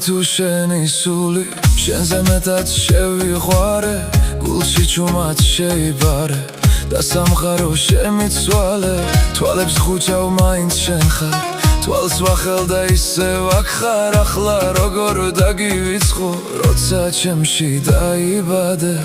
თუ შენი სული შენზე მეტად შევიყვარე გულში ჩუმად შეიბარე და სამყარო შემიცვალე თვალებს ხუჭავ მაინც შენ ხარ თვალს ვახელ და ისევ აქ ხარ ახლა როგორ დაგივიწყო როცა ჩემში დაიბადე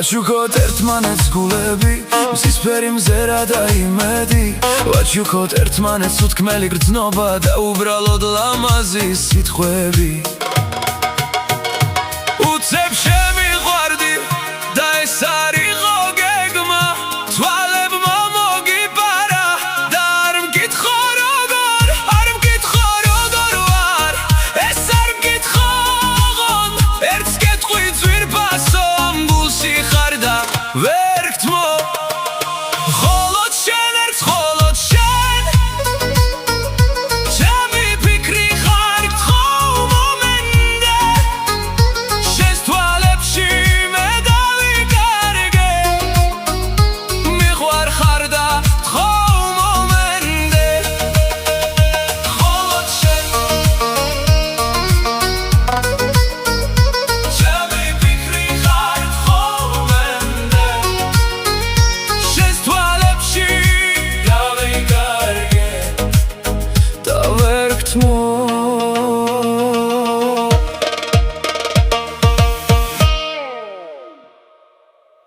ვაჩუქოთ ერთმანეთს გულები მზისფერი მზერა და იმედი ვაჩუქოთ ერთმანეთს უთქმელი გრძნობა და უბრალოდ ლამაზი სიტყვები უცებ შემიყვარდი და ეს არისო გეგმა თვალებმა მოგიპარა და არ მკითხო როგორ ვარ ეს არ მკითხონ ერთს კეთხვი ძვირფასო გულში ხარ და ვერ გთმო მხოლოდ შენ ერთს მხოლოდ შენ ჩემი ფიქრი ხარ გთხოვ მომენტე შენს თვალებში მე დავიკარგე მიყვარ ხარ და გთხოვ მომენტე მხოლოდ შენ ჩემი ფიქრი ხარ გთხოვ მომენტე შენს თვალებში დავიკარგე და ვერ გთმო